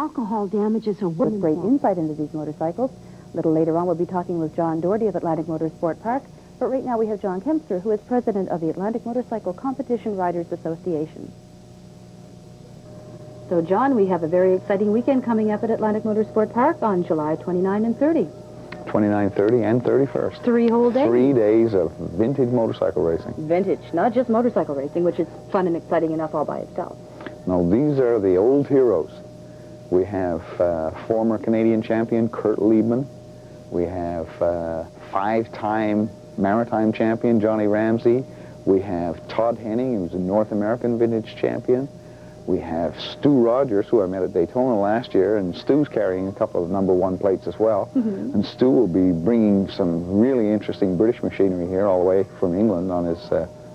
alcohol damages a woman. With great insight into these motorcycles. A little later on, we'll be talking with John Doherty of Atlantic Motorsport Park. But right now, we have John Kempster, who is president of the Atlantic Motorcycle Competition Riders Association. So, John, we have a very exciting weekend coming up at Atlantic Motorsport Park on July 29 and 30. 29, 30, and 31st. 3 whole days. 3 days of vintage motorcycle racing. Vintage, not just motorcycle racing, which is fun and exciting enough all by itself. No, these are the old heroes. We have former Canadian champion Kurt Liebman. We have 5-time maritime champion Johnny Ramsey. We have Todd Henning, who's a North American vintage champion. We have Stu Rogers, who I met at Daytona last year, and Stu's carrying a couple of #1 plates as well. And Stu will be bringing some really interesting British machinery here all the way from England on his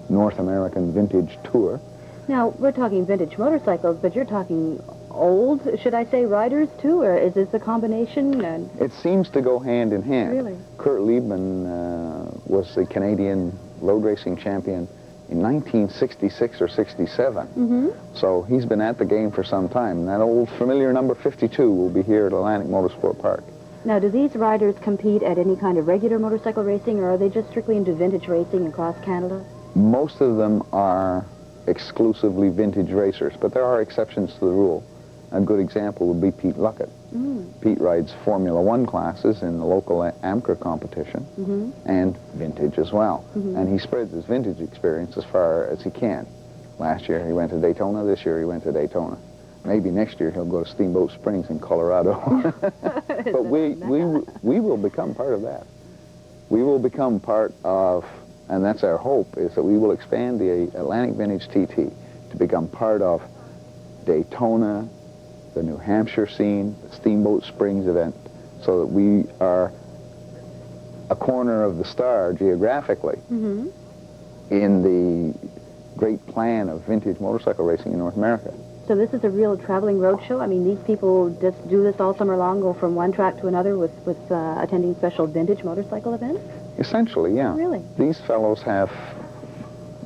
North American vintage tour. Now, we're talking vintage motorcycles, but you're talking old, should I say, riders too, or is this a combination? It seems to go hand in hand. Really? Kurt Liebman was the Canadian road racing champion in 1966 or 67. So he's been at the game for some time. And that old familiar number 52 will be here at Atlantic Motorsport Park. Now, do these riders compete at any kind of regular motorcycle racing, or are they just strictly into vintage racing across Canada? Most of them are exclusively vintage racers, but there are exceptions to the rule. A good example would be Pete Luckett. Pete rides Formula 1 classes in the local AMCRA competition and vintage as well. And he spreads his vintage experience as far as he can. Last year he went to Daytona, this year he went to Daytona. Maybe next year he'll go to Steamboat Springs in Colorado. But we will become part of that. We will become part of, and that's our hope, is that we will expand the Atlantic Vintage TT to become part of Daytona, the New Hampshire scene, the Steamboat Springs event, so that we are a corner of the star geographically in the great plan of vintage motorcycle racing in North America. So this is a real traveling road show? I mean, these people just do this all summer long, go from one track to another with attending special vintage motorcycle events? Essentially, yeah. Really? These fellows have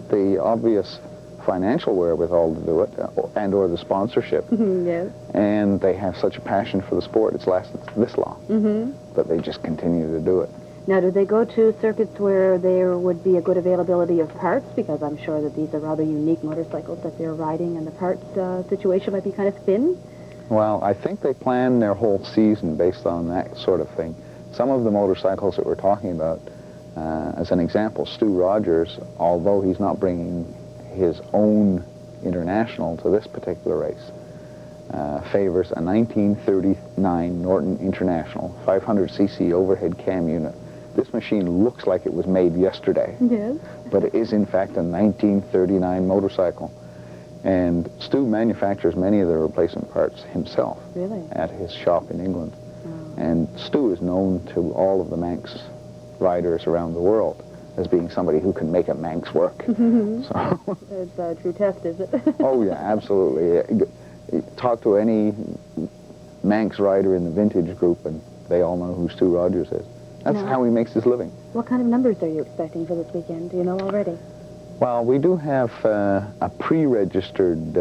the obvious financial wherewithal to do it, and or the sponsorship. Yes. And they have such a passion for the sport, it's lasted this long, but they just continue to do it. Now, do they go to circuits where there would be a good availability of parts? Because I'm sure that these are rather unique motorcycles that they're riding, and the parts situation might be kind of thin. Well, I think they plan their whole season based on that sort of thing. Some of the motorcycles that we're talking about, as an example, Stu Rogers, although he's not bringing his own international to this particular race, favors a 1939 Norton International 500cc overhead cam unit. This machine looks like it was made yesterday, yes, but it is in fact a 1939 motorcycle. And Stu manufactures many of the replacement parts himself at his shop in England. And Stu is known to all of the Manx riders around the world as being somebody who can make a Manx work. So it's a true test, is it? Oh yeah, absolutely. Talk to any Manx rider in the vintage group and they all know who Stu Rogers is. That's how he makes his living. What kind of numbers are you expecting for this weekend? Do you know already? Well, we do have a pre-registered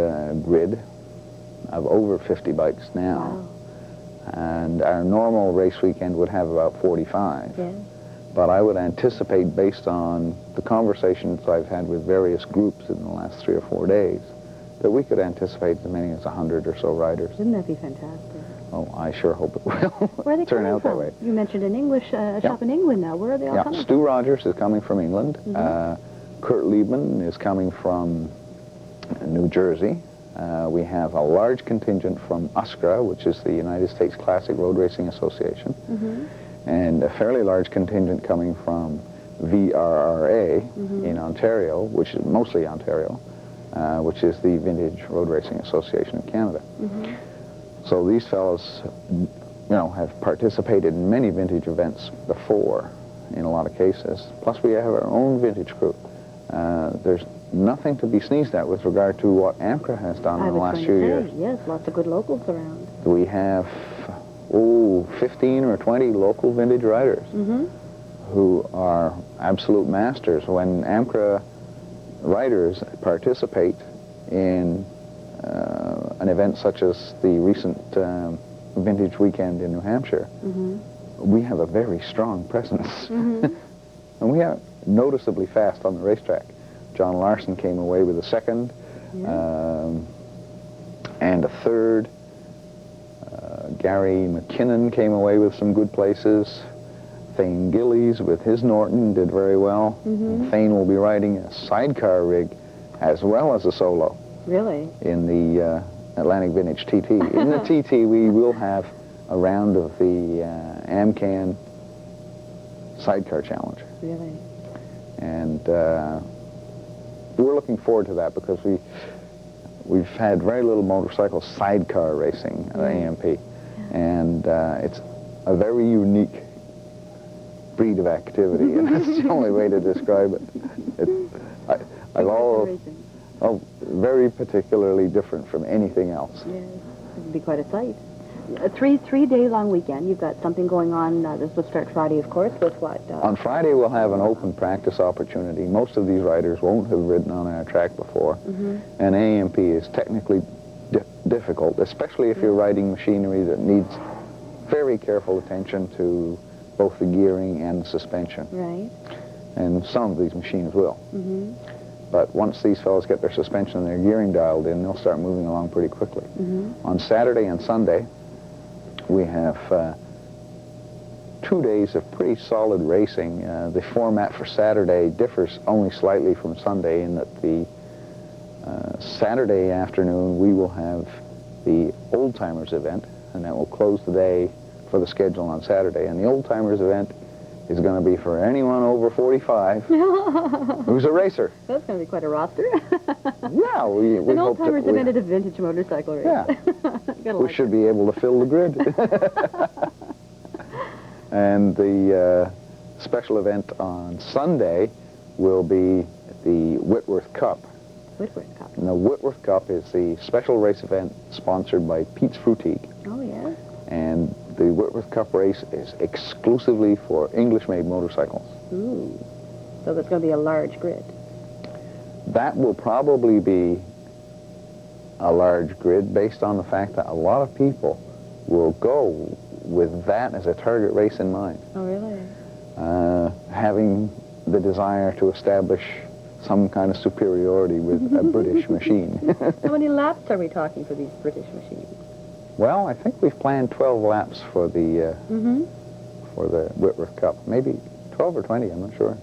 grid of over 50 bikes now. Wow. And our normal race weekend would have about 45. Yes. But I would anticipate, based on the conversations I've had with various groups in the last 3 or 4 days, that we could anticipate as many as 100 or so riders. Wouldn't that be fantastic? Oh, I sure hope it will. Where are they turn coming out from? that way. You mentioned an English shop in England now. Where are they all coming Stu from? Rogers is coming from England. Kurt Liebman is coming from New Jersey. We have a large contingent from AMCRA, which is the United States Classic Road Racing Association, and a fairly large contingent coming from VRRA in Ontario, which is mostly Ontario, which is the Vintage Road Racing Association of Canada. So these fellows, you know, have participated in many vintage events before, in a lot of cases. Plus we have our own vintage crew. There's nothing to be sneezed at with regard to what AMCRA has done in the last few years. Yes, lots of good locals around. We have, 15 or 20 local vintage riders who are absolute masters. When AMCRA riders participate in an event such as the recent Vintage Weekend in New Hampshire, we have a very strong presence. And we are noticeably fast on the racetrack. John Larson came away with a second, and a third. Gary McKinnon came away with some good places. Thane Gillies with his Norton did very well. Thane will be riding a sidecar rig as well as a solo. Really? In the Atlantic Vintage TT. In the TT, we will have a round of the AMCRA Sidecar Challenge. Really? And we're looking forward to that because we've had very little motorcycle sidecar racing at AMP. And it's a very unique breed of activity, and that's the only way to describe it. Very particularly different from anything else. Yes, it would be quite a sight. A three-day-long weekend. You've got something going on. This will start Friday, of course, with what? On Friday, we'll have an open practice opportunity. Most of these riders won't have ridden on our track before, and AMP is technically difficult, especially if you're riding machinery that needs very careful attention to both the gearing and the suspension. Right. And some of these machines will. But once these fellows get their suspension and their gearing dialed in, they'll start moving along pretty quickly. On Saturday and Sunday, we have 2 days of pretty solid racing. The format for Saturday differs only slightly from Sunday in that the Saturday afternoon we will have the Old Timers event, and that will close the day for the schedule on Saturday. And the Old Timers event is going to be for anyone over 45 who's a racer. That's going to be quite a roster. Yeah, we An hope old-timers event at a vintage motorcycle race. Yeah, we should be able to fill the grid. And the special event on Sunday will be the Whitworth Cup. Whitworth Cup. And the Whitworth Cup is the special race event sponsored by Pete's Frutique. Oh, yes. And the Whitworth Cup race is exclusively for English-made motorcycles. Ooh. So there's going to be a large grid. That will probably be a large grid based on the fact that a lot of people will go with that as a target race in mind. Oh, really? Having the desire to establish some kind of superiority with a British machine. How many laps are we talking for these British machines? Well, I think we've planned 12 laps for the Whitworth Cup. Maybe 12 or 20, I'm not sure.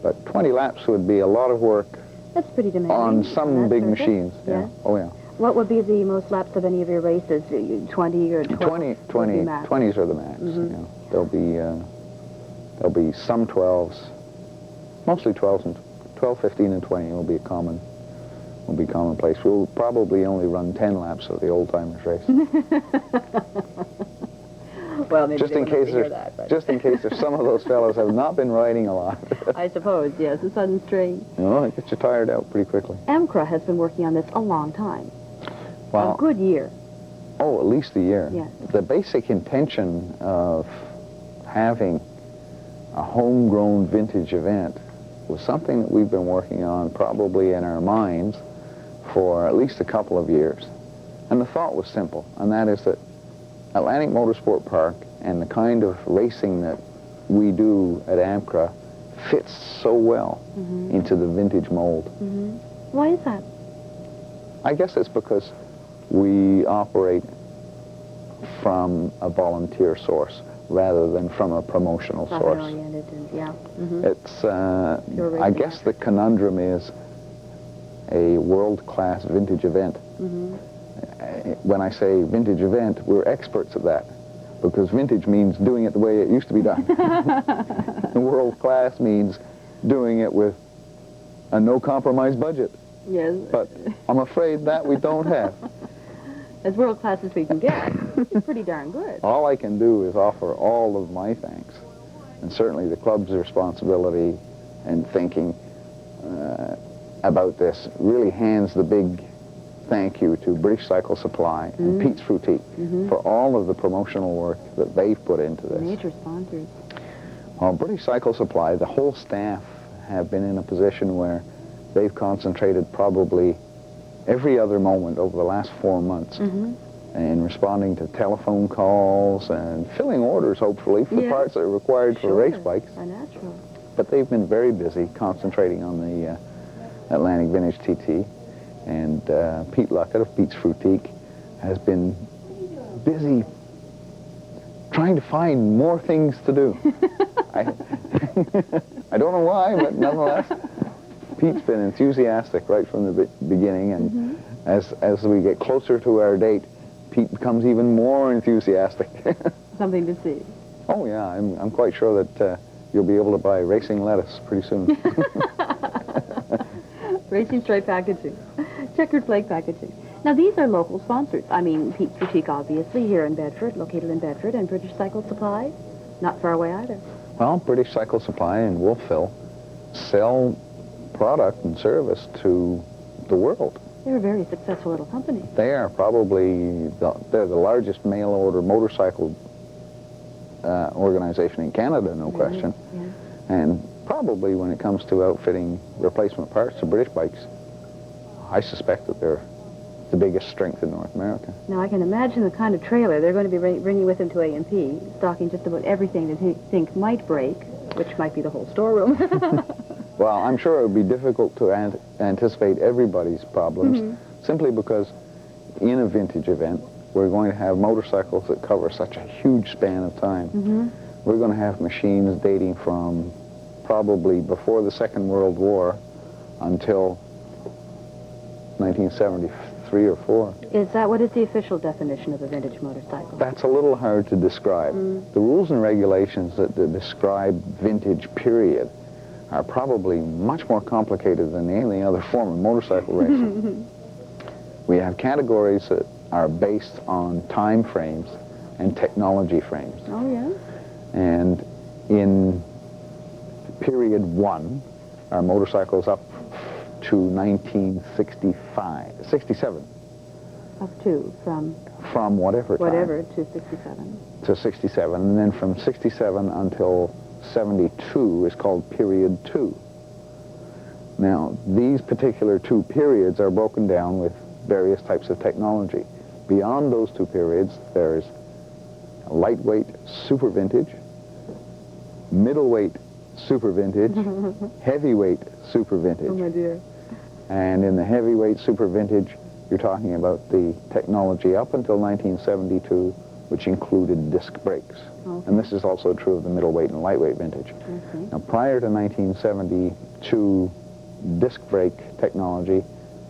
But 20 laps would be a lot of work. That's pretty demanding. On some big machines. Yeah. Oh, yeah. What would be the most laps of any of your races? 20 or 12? 20s are the max. Yeah. There'll be some 12s, mostly 12s, and 12, 15, and 20 will be commonplace. We'll probably only run 10 laps of the Old Timers race. Well, maybe just in case there's some of those fellows have not been riding a lot. I suppose, yes, a sudden strain. No, it gets you tired out pretty quickly. AMCRA has been working on this a long time. Well, a good year. Oh, at least a year. Yes. The basic intention of having a homegrown vintage event was something that we've been working on probably in our minds for at least a couple of years. And the thought was simple, and that is that Atlantic Motorsport Park and the kind of racing that we do at AMCRA fits so well into the vintage mold. Why is that? I guess it's because we operate from a volunteer source rather than from a promotional source. Oriented, yeah. It's, I guess the conundrum is a world-class vintage event. When I say vintage event, we're experts at that, because vintage means doing it the way it used to be done. World-class means doing it with a no-compromise budget. Yes. But I'm afraid that we don't have. As world-class as we can get, it's pretty darn good. All I can do is offer all of my thanks, and certainly the club's responsibility and thinking about this really hands the big thank you to British Cycle Supply and Pete's Frutique for all of the promotional work that they've put into this. Major sponsors. Well, British Cycle Supply, the whole staff have been in a position where they've concentrated probably every other moment over the last 4 months in responding to telephone calls and filling orders, hopefully, for parts that are required for race bikes. Natural. But they've been very busy concentrating on the Atlantic Vintage TT. And Pete Luckett of Pete's Frutique has been busy trying to find more things to do. I don't know why, but nonetheless, Pete's been enthusiastic right from the beginning, and as we get closer to our date, Pete becomes even more enthusiastic. Something to see. Oh yeah, I'm quite sure that you'll be able to buy racing lettuce pretty soon. Racing stripe packaging, checkered flake packaging. Now these are local sponsors. I mean, Pete's Boutique, obviously, here in Bedford, located in Bedford, and British Cycle Supply, not far away either. Well, British Cycle Supply and Wolfville sell product and service to the world. They're a very successful little company. They are probably, they're the largest mail-order motorcycle organization in Canada, no question. Yeah. And probably when it comes to outfitting replacement parts to British bikes, I suspect that they're the biggest strength in North America. Now I can imagine the kind of trailer they're going to be bringing with them to AMP, stocking just about everything that he thinks might break, which might be the whole storeroom. Well, I'm sure it would be difficult to anticipate everybody's problems, simply because in a vintage event, we're going to have motorcycles that cover such a huge span of time. We're going to have machines dating from probably before the Second World War until 1973 or 4. What is the official definition of a vintage motorcycle? That's a little hard to describe. The rules and regulations that describe vintage period are probably much more complicated than any other form of motorcycle racing. We have categories that are based on time frames and technology frames. Oh, yeah? And in period 1, our motorcycles up to 67. Up to, from whatever time. Whatever, to 67. To 67, and then from 67 until 72 is called period 2. Now, these particular 2 periods are broken down with various types of technology. Beyond those 2 periods, there's lightweight super vintage, middleweight super vintage, heavyweight super vintage. Oh, my dear. And in the heavyweight super vintage, you're talking about the technology up until 1972, which included disc brakes. Okay. And this is also true of the middleweight and lightweight vintage. Okay. Now, prior to 1972 disc brake technology,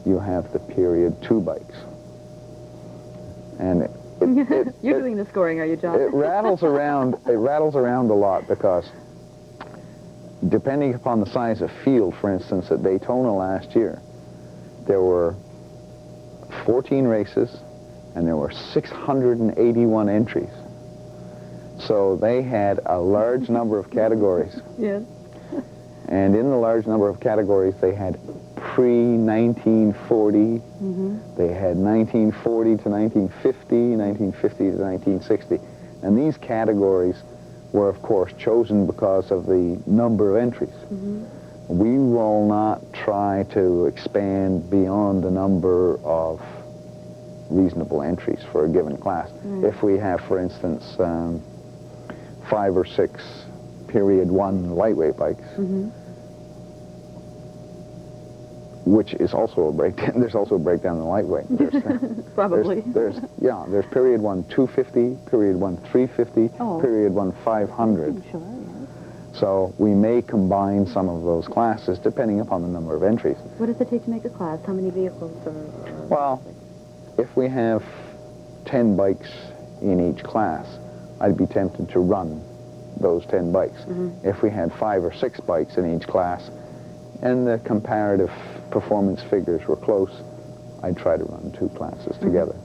you have the period 2 bikes. And you're doing the scoring, are you, John? It rattles around a lot because depending upon the size of field, for instance, at Daytona last year, there were 14 races and there were 681 entries. So they had a large number of categories. Yes. And in the large number of categories, they had pre-1940, they had 1940 to 1950, 1950 to 1960. And these categories were, of course, chosen because of the number of entries. We will not try to expand beyond the number of reasonable entries for a given class. If we have, for instance, 5 or 6 period 1 lightweight bikes, which is also a breakdown. There's also a breakdown in the lightweight. Probably. There's period 1 250, period 1 350, period 1 500. Sure, yes. So we may combine some of those classes depending upon the number of entries. What does it take to make a class? How many vehicles are well, if we have 10 bikes in each class, I'd be tempted to run those 10 bikes. If we had 5 or 6 bikes in each class and the comparative performance figures were close, I'd try to run 2 classes together.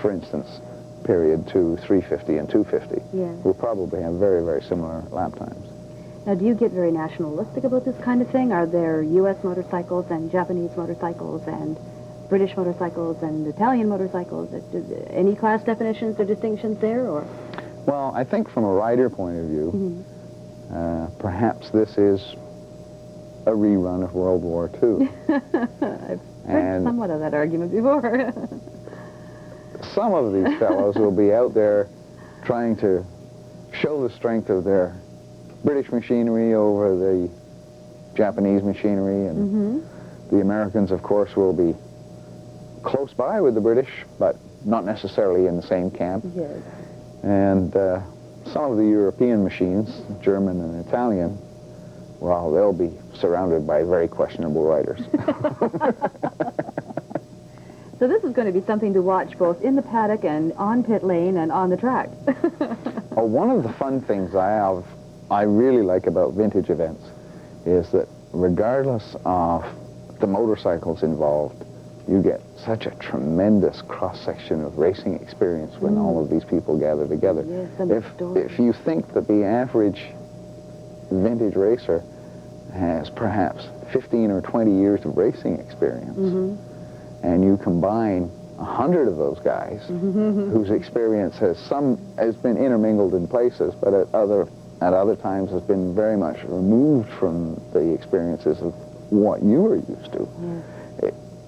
For instance, period 2, 350 and 250 will probably have very, very similar lap times. Now, do you get very nationalistic about this kind of thing? Are there U.S. motorcycles and Japanese motorcycles and British motorcycles and Italian motorcycles? Any class definitions or distinctions there, or? Well, I think from a rider point of view, perhaps this is a rerun of World War II. Heard somewhat of that argument before. Some of these fellows will be out there trying to show the strength of their British machinery over the Japanese machinery, and the Americans, of course, will be close by with the British, but not necessarily in the same camp. Yes. And some of the European machines, German and Italian, well, they'll be surrounded by very questionable riders. So this is going to be something to watch both in the paddock and on pit lane and on the track. Oh, one of the fun things I really like about vintage events is that regardless of the motorcycles involved, you get such a tremendous cross-section of racing experience when all of these people gather together. Yes, and if you think that the average vintage racer has perhaps 15 or 20 years of racing experience, and you combine 100 of those guys whose experience has been intermingled in places, but at other times has been very much removed from the experiences of what you were used to.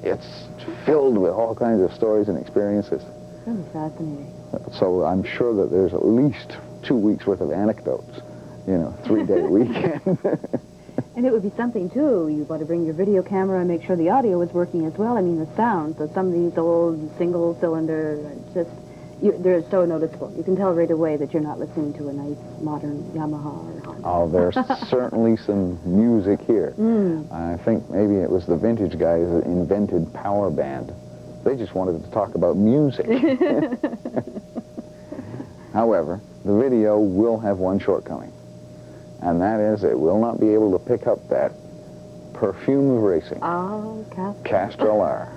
It's filled with all kinds of stories and experiences. Really fascinating. So I'm sure that there's at least 2 weeks worth of anecdotes, 3-day weekend. And it would be something, too. You want to bring your video camera and make sure the audio is working as well. I mean, the sound. So some of these old single-cylinder, they're so noticeable. You can tell right away that you're not listening to a nice modern Yamaha or Honda. Oh, there's certainly some music here. I think maybe it was the vintage guys that invented power band. They just wanted to talk about music. However, the video will have one shortcoming, and that is it will not be able to pick up that perfume of racing. Oh, Castrol-R.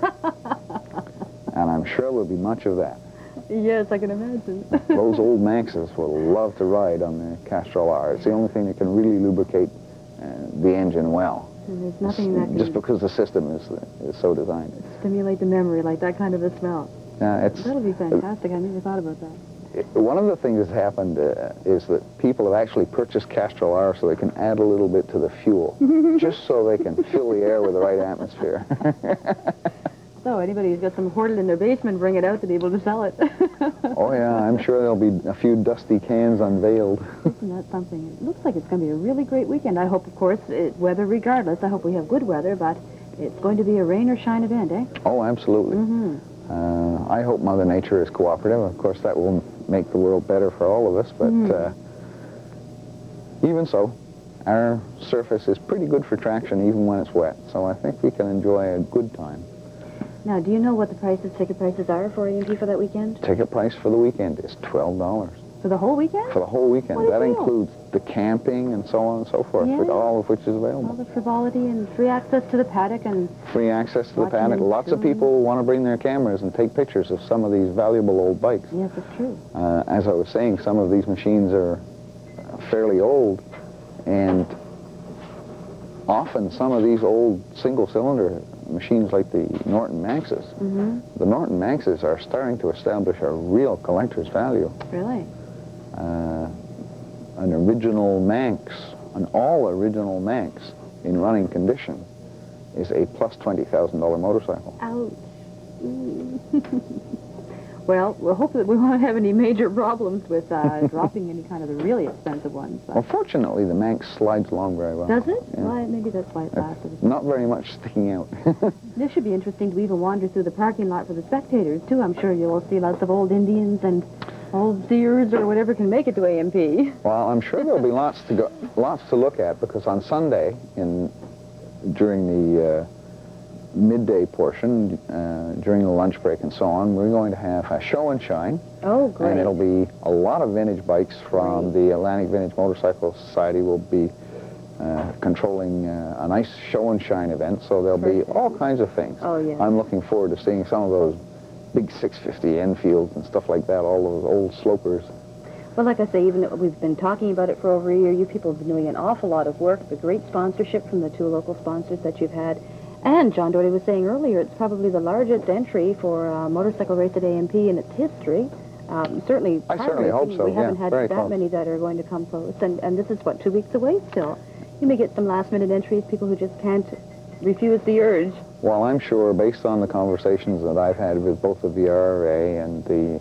And I'm sure there'll be much of that. Yes, I can imagine. Those old Maxes will love to ride on the Castrol-R. It's the only thing that can really lubricate the engine well. And there's nothing that can... Just because the system is so designed. Stimulate the memory, like that kind of a smell. That'll be fantastic. I never thought about that. One of the things that's happened is that people have actually purchased Castrol-R so they can add a little bit to the fuel, just so they can fill the air with the right atmosphere. So anybody who's got some hoarded in their basement, bring it out to be able to sell it. Oh yeah, I'm sure there'll be a few dusty cans unveiled. Isn't that something? It looks like it's going to be a really great weekend. I hope, of course, weather regardless, I hope we have good weather, but it's going to be a rain or shine event, eh? Oh, absolutely. I hope Mother Nature is cooperative. Of course, that will make the world better for all of us, but even so, our surface is pretty good for traction even when it's wet, so I think we can enjoy a good time. Now, do you know what the ticket prices are for AMP for that weekend? Ticket price for the weekend is $12. For the whole weekend? For the whole weekend. That includes the camping and so on and so forth, all of which is available. All the frivolity and free access to the paddock and... Free access to the paddock. Lots of people want to bring their cameras and take pictures of some of these valuable old bikes. Yes, it's true. As I was saying, some of these machines are fairly old, and often some of these old single-cylinder machines like the Norton Maxes, the Norton Maxes are starting to establish a real collector's value. Really? An original Manx, an all-original Manx in running condition is a plus $20,000 motorcycle. Ouch. Well, we'll hope that we won't have any major problems with dropping any kind of the really expensive ones. But... Well, fortunately, the Manx slides along very well. Does it? Yeah. Well, maybe that's why it lasted. Not very much sticking out. This should be interesting to even wander through the parking lot for the spectators, too. I'm sure you'll see lots of old Indians and old Sears or whatever can make it to AMP. Well, I'm sure there'll be lots to look at, because on Sunday, during the midday portion, during the lunch break and so on, we're going to have a show and shine. Oh, great. And it'll be a lot of vintage bikes from the Atlantic Vintage Motorcycle Society will be controlling a nice show and shine event, so there'll be all kinds of things. Oh, yeah. I'm looking forward to seeing some of those big 650 Enfields and stuff like that, all those old slopers. Well, like I say, even though we've been talking about it for over a year, you people have been doing an awful lot of work, the great sponsorship from the 2 local sponsors that you've had. And John Doherty was saying earlier, it's probably the largest entry for a motorcycle race at AMP in its history. Certainly, I certainly hope so. We haven't had that many that are going to come close. And this is, what, 2 weeks away still? You may get some last-minute entries, people who just can't refuse the urge. Well, I'm sure, based on the conversations that I've had with both the VRA and the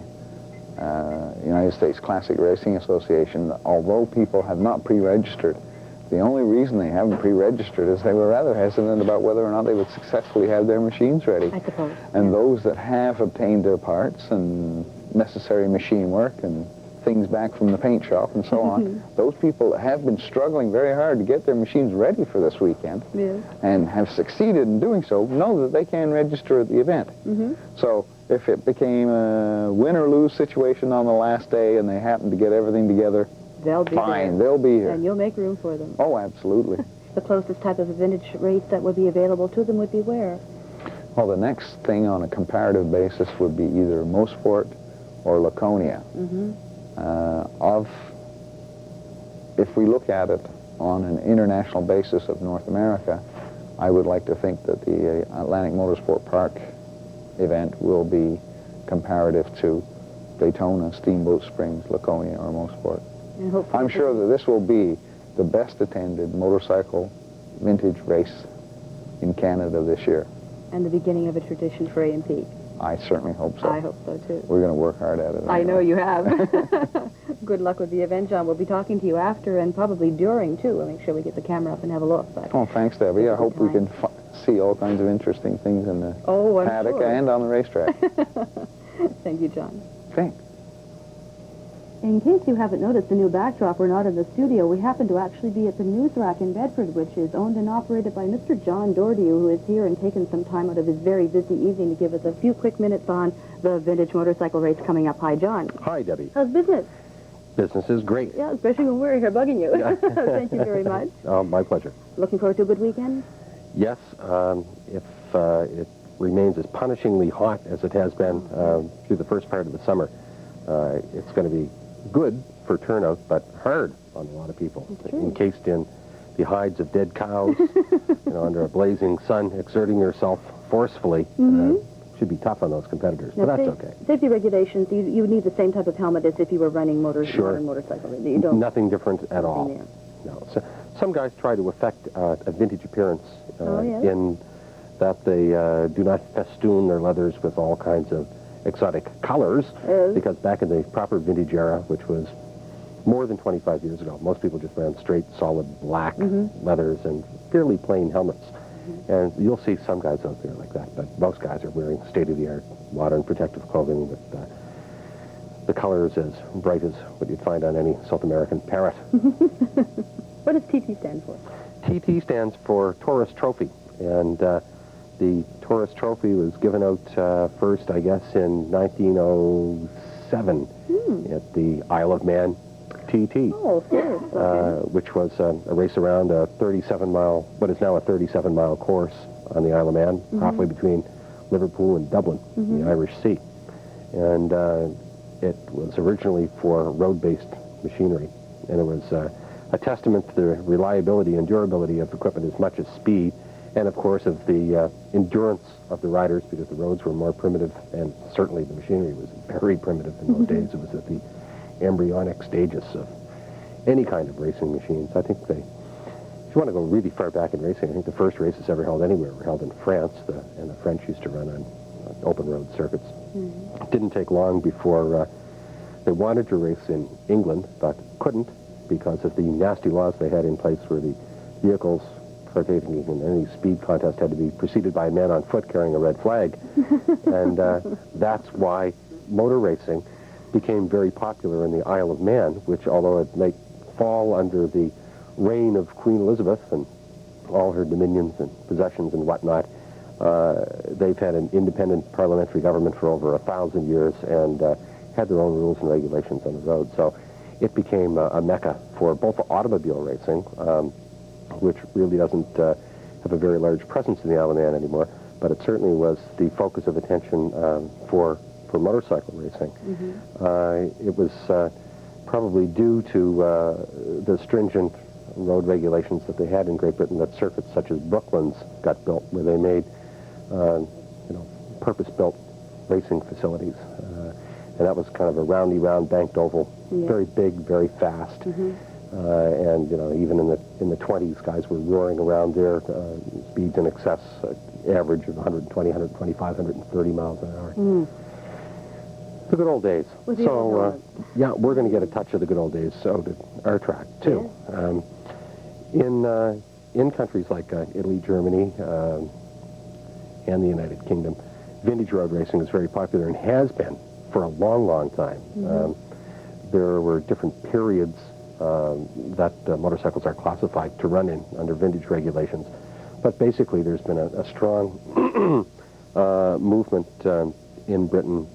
United States Classic Racing Association, that although people have not pre-registered, the only reason they haven't pre-registered is they were rather hesitant about whether or not they would successfully have their machines ready. I suppose. And those that have obtained their parts and necessary machine work and things back from the paint shop and so on, those people have been struggling very hard to get their machines ready for this weekend, yes, and have succeeded in doing so, know that they can register at the event. So if it became a win or lose situation on the last day and they happen to get everything together, they'll be fine, there. they'll be here. And you'll make room for them. Oh, absolutely. The closest type of a vintage race that would be available to them would be where? Well, the next thing on a comparative basis would be either Motorsport or Laconia. If we look at it on an international basis of North America, I would like to think that the Atlantic Motorsport Park event will be comparative to Daytona, Steamboat Springs, Laconia, or Motorsport. I'm sure that this will be the best attended motorcycle vintage race in Canada this year. And the beginning of a tradition for AMP. I certainly hope so. I hope so, too. We're going to work hard at it. I know you have. Good luck with the event, John. We'll be talking to you after and probably during, too. We'll make sure we get the camera up and have a look. But oh, thanks, Debbie. I hope we can see all kinds of interesting things in the paddock and on the racetrack. Thank you, John. Thanks. In case you haven't noticed the new backdrop, we're not in the studio. We happen to actually be at the News Rack in Bedford, which is owned and operated by Mr. John Doherty, who is here and taken some time out of his very busy evening to give us a few quick minutes on the vintage motorcycle race coming up. Hi, John. Hi, Debbie. How's business? Business is great. Yeah, especially when we're here bugging you. Yeah. Thank you very much. My pleasure. Looking forward to a good weekend? Yes, if it remains as punishingly hot as it has been through the first part of the summer, it's going to be good for turnout, but hard on a lot of people. Encased in the hides of dead cows, under a blazing sun, exerting yourself forcefully. Should be tough on those competitors, but that's okay. Safety regulations, you need the same type of helmet as if you were running modern motorcycle. You don't. Nothing different at all. No. So, some guys try to affect a vintage appearance in that they do not festoon their leathers with all kinds of exotic colors, because back in the proper vintage era, which was more than 25 years ago, most people just ran straight, solid black leathers and fairly plain helmets. And you'll see some guys out there like that, but most guys are wearing state-of-the-art modern protective clothing with the colors as bright as what you'd find on any South American parrot. What does TT stand for? TT stands for Tourist Trophy, and the Tourist Trophy was given out first, I guess, in 1907 at the Isle of Man TT, which was a race around a 37-mile, what is now a 37-mile course on the Isle of Man, halfway between Liverpool and Dublin, the Irish Sea. And it was originally for road-based machinery, and it was a testament to the reliability and durability of equipment as much as speed, and of course of the endurance of the riders, because the roads were more primitive, and certainly the machinery was very primitive in those days. It was at the embryonic stages of any kind of racing machines. I think if you want to go really far back in racing, I think the first races ever held anywhere were held in France, and the French used to run on open road circuits. It didn't take long before they wanted to race in England, but couldn't because of the nasty laws they had in place where the vehicles partaking in any speed contest had to be preceded by a man on foot carrying a red flag. And that's why motor racing became very popular in the Isle of Man, which, although it may fall under the reign of Queen Elizabeth and all her dominions and possessions and whatnot, they've had an independent parliamentary government for over 1,000 years and had their own rules and regulations on the road. So it became a mecca for both automobile racing, which really doesn't have a very large presence in the Isle of Man anymore, but it certainly was the focus of attention for motorcycle racing. It was probably due to the stringent road regulations that they had in Great Britain that circuits such as Brooklands got built, where they made purpose-built racing facilities. And that was kind of a round banked oval, very big, very fast. And you know, even in the 20s, guys were roaring around there, speeds in excess, average of 120, 125, 130 miles an hour. The good old days. So, yeah, we're going to get a touch of the good old days. So did our track too. Yeah. In countries like Italy, Germany, and the United Kingdom, vintage road racing is very popular and has been for a long, long time. There were different periods that motorcycles are classified to run in under vintage regulations. But basically, there's been a strong movement in Britain.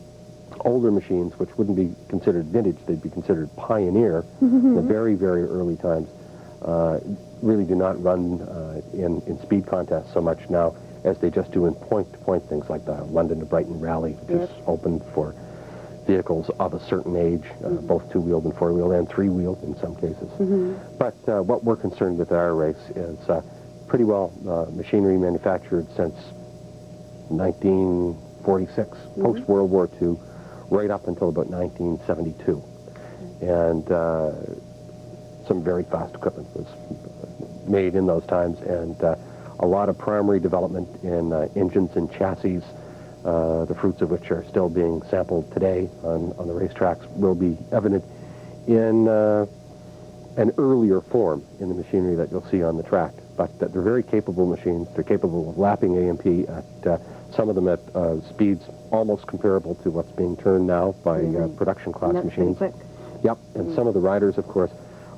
Older machines, which wouldn't be considered vintage, they'd be considered pioneer in the very, very early times, really do not run in speed contests so much now as they just do in point-to-point things like the London to Brighton Rally, which is open for vehicles of a certain age, both two-wheeled and four-wheeled and three-wheeled in some cases. But what we're concerned with our race is pretty well machinery manufactured since 1946, post-World War II, right up until about 1972. And some very fast equipment was made in those times, and a lot of primary development in engines and chassis, the fruits of which are still being sampled today on the racetracks, will be evident in an earlier form in the machinery that you'll see on the track. But they're very capable machines. They're capable of lapping AMP at some of them at speeds almost comparable to what's being turned now by production class machines. Yep, and some of the riders, of course,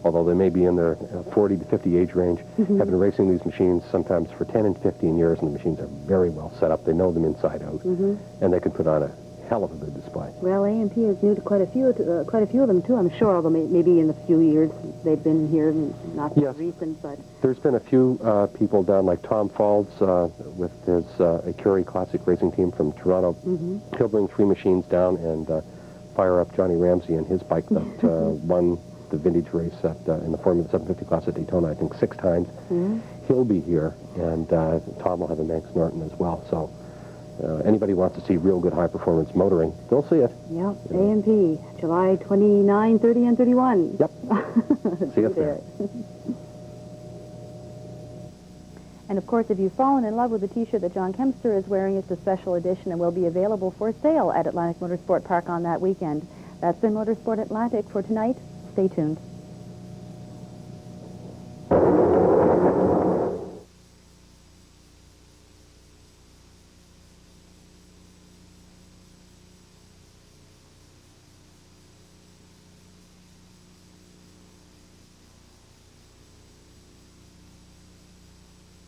although they may be in their 40 to 50 age range, have been racing these machines sometimes for 10 and 15 years, and the machines are very well set up. They know them inside out, and they can put on a hell of a good display. Well, AMP is new to quite a few of them too, I'm sure, although maybe in the few years they've been here, not so recent, but... There's been a few people down, like Tom Falds with his AMCRA Classic Racing Team from Toronto. He'll bring 3 machines down and fire up Johnny Ramsey and his bike that won the vintage race in the Formula 750 class at Daytona, I think 6 times. He'll be here, and Tom will have a Manx Norton as well. So anybody who wants to see real good high-performance motoring, they'll see it. Yep, AMP, July 29, 30, and 31. Yep. See us there. And of course, if you've fallen in love with the T-shirt that John Kempster is wearing, it's a special edition and will be available for sale at Atlantic Motorsport Park on that weekend. That's been Motorsport Atlantic for tonight. Stay tuned.